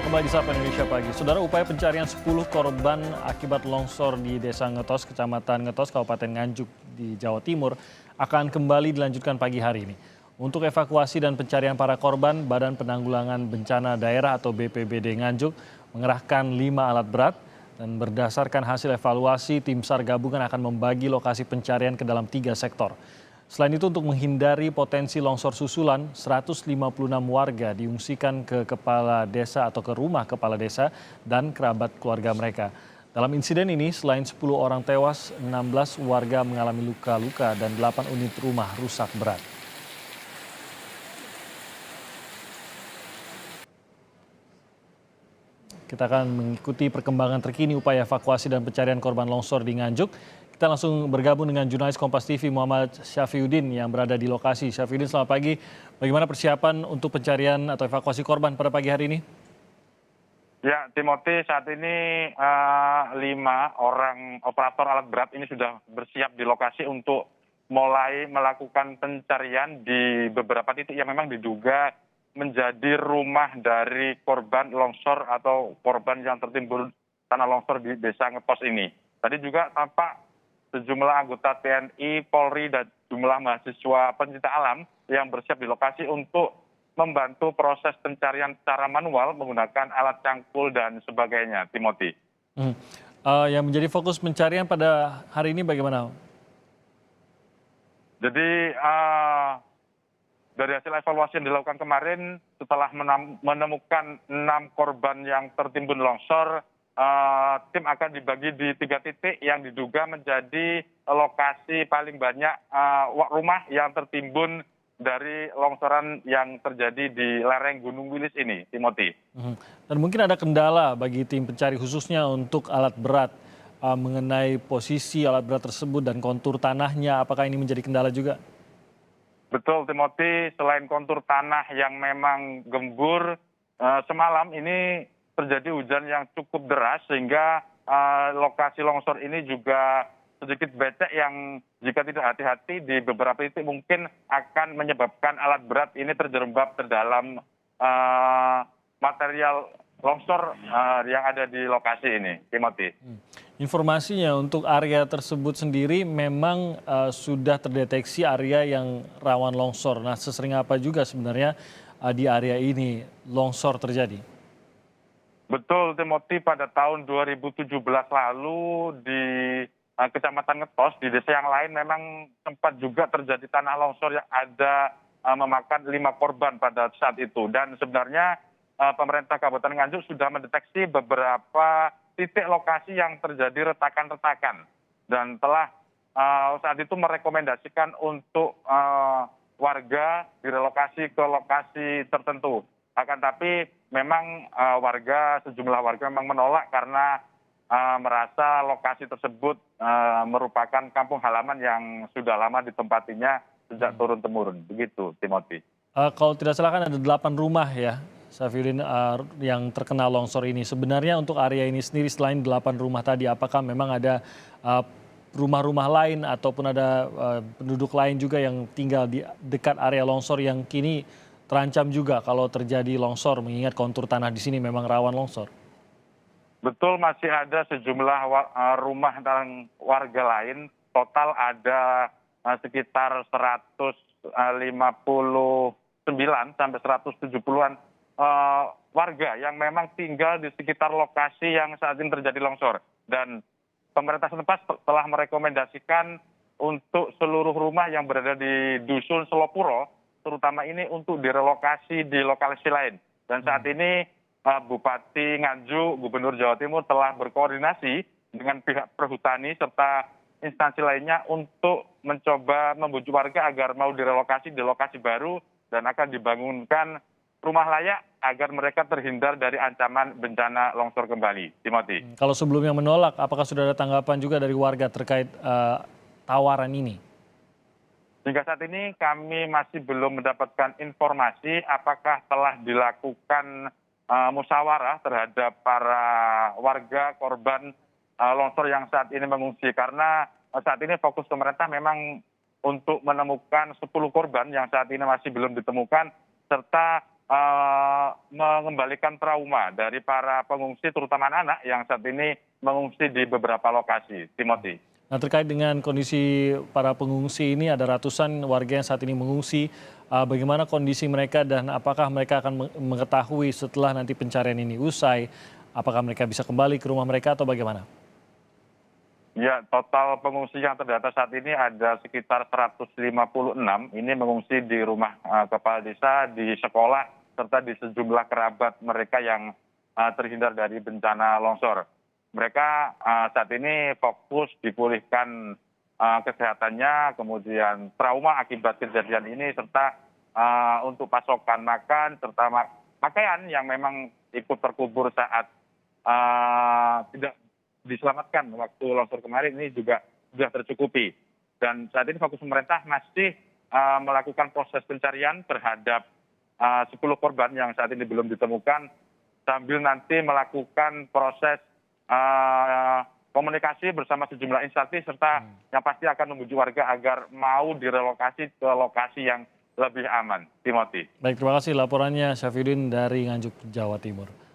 Kembali di Sapa Indonesia Pagi. Saudara, upaya pencarian 10 korban akibat longsor di Desa Ngetos, Kecamatan Ngetos, Kabupaten Nganjuk di Jawa Timur akan kembali dilanjutkan pagi hari ini. Untuk evakuasi dan pencarian para korban, Badan Penanggulangan Bencana Daerah atau BPBD Nganjuk mengerahkan 5 alat berat dan berdasarkan hasil evaluasi, tim SAR gabungan akan membagi lokasi pencarian ke dalam 3 sektor. Selain itu, untuk menghindari potensi longsor susulan, 156 warga diungsikan ke kepala desa atau ke rumah kepala desa dan kerabat keluarga mereka. Dalam insiden ini, selain 10 orang tewas, 16 warga mengalami luka-luka dan 8 unit rumah rusak berat. Kita akan mengikuti perkembangan terkini upaya evakuasi dan pencarian korban longsor di Nganjuk. Kita langsung bergabung dengan jurnalis Kompas TV Muhammad Syafriuddin yang berada di lokasi. Syafriuddin, selamat pagi. Bagaimana persiapan untuk pencarian atau evakuasi korban pada pagi hari ini? Ya, Timothy, saat ini 5 orang operator alat berat ini sudah bersiap di lokasi untuk mulai melakukan pencarian di beberapa titik yang memang diduga menjadi rumah dari korban longsor atau korban yang tertimbun tanah longsor di Desa Ngetos ini. Tadi juga tampak sejumlah anggota TNI, Polri, dan jumlah mahasiswa pencinta alam yang bersiap di lokasi untuk membantu proses pencarian secara manual menggunakan alat cangkul dan sebagainya, Timothy. Yang menjadi fokus pencarian pada hari ini bagaimana? Jadi dari hasil evaluasi yang dilakukan kemarin, setelah menemukan 6 korban yang tertimbun longsor, tim akan dibagi di 3 titik yang diduga menjadi lokasi paling banyak rumah yang tertimbun dari longsoran yang terjadi di lereng Gunung Wilis ini, Timothy. Dan mungkin ada kendala bagi tim pencari khususnya untuk alat berat mengenai posisi alat berat tersebut dan kontur tanahnya. Apakah ini menjadi kendala juga? Betul, Timothy. Selain kontur tanah yang memang gembur, semalam ini terjadi hujan yang cukup deras sehingga lokasi longsor ini juga sedikit becek yang jika tidak hati-hati di beberapa titik mungkin akan menyebabkan alat berat ini terjerembab ke dalam material longsor yang ada di lokasi ini, Timothy. Informasinya untuk area tersebut sendiri memang sudah terdeteksi area yang rawan longsor. Nah, sesering apa juga sebenarnya di area ini longsor terjadi? Betul, Timothy, pada tahun 2017 lalu di Kecamatan Ngetos, di desa yang lain memang sempat juga terjadi tanah longsor yang ada memakan 5 korban pada saat itu. Dan sebenarnya pemerintah Kabupaten Nganjuk sudah mendeteksi beberapa titik lokasi yang terjadi retakan-retakan. Dan telah saat itu merekomendasikan untuk warga direlokasi ke lokasi tertentu. Akan tapi memang sejumlah warga memang menolak karena merasa lokasi tersebut merupakan kampung halaman yang sudah lama ditempatinya sejak turun-temurun. Begitu, Timothy. Kalau tidak salah kan ada 8 rumah ya, Syafriuddin, yang terkena longsor ini. Sebenarnya untuk area ini sendiri selain 8 rumah tadi, apakah memang ada rumah-rumah lain ataupun ada penduduk lain juga yang tinggal di dekat area longsor yang kini terancam juga kalau terjadi longsor, mengingat kontur tanah di sini memang rawan longsor? Betul, masih ada sejumlah rumah dan warga lain. Total ada sekitar 159 sampai 170-an warga yang memang tinggal di sekitar lokasi yang saat ini terjadi longsor. Dan pemerintah setempat telah merekomendasikan untuk seluruh rumah yang berada di Dusun Selopuro, terutama ini untuk direlokasi di lokasi lain. Dan saat ini Bupati Nganjuk, Gubernur Jawa Timur telah berkoordinasi dengan pihak perhutani serta instansi lainnya untuk mencoba membujuk warga agar mau direlokasi di lokasi baru dan akan dibangunkan rumah layak agar mereka terhindar dari ancaman bencana longsor kembali. Timothy. Kalau sebelumnya menolak, apakah sudah ada tanggapan juga dari warga terkait tawaran ini? Hingga saat ini kami masih belum mendapatkan informasi apakah telah dilakukan musyawarah terhadap para warga korban longsor yang saat ini mengungsi. Karena saat ini fokus pemerintah memang untuk menemukan 10 korban yang saat ini masih belum ditemukan, serta mengembalikan trauma dari para pengungsi terutama anak-anak yang saat ini mengungsi di beberapa lokasi. Timothy. Nah, terkait dengan kondisi para pengungsi ini, ada ratusan warga yang saat ini mengungsi. Bagaimana kondisi mereka dan apakah mereka akan mengetahui setelah nanti pencarian ini usai? Apakah mereka bisa kembali ke rumah mereka atau bagaimana? Ya, total pengungsi yang terdata saat ini ada sekitar 156. Ini mengungsi di rumah kepala desa, di sekolah, serta di sejumlah kerabat mereka yang terhindar dari bencana longsor. Mereka saat ini fokus dipulihkan kesehatannya, kemudian trauma akibat kejadian ini, serta untuk pasokan makan, serta pakaian yang memang ikut terkubur saat tidak diselamatkan waktu longsor kemarin ini juga sudah tercukupi. Dan saat ini fokus pemerintah masih melakukan proses pencarian terhadap 10 korban yang saat ini belum ditemukan, sambil nanti melakukan proses komunikasi bersama sejumlah instansi, serta yang pasti akan membujuk warga agar mau direlokasi ke lokasi yang lebih aman. Timothy. Baik, terima kasih laporannya Syafruddin dari Nganjuk, Jawa Timur.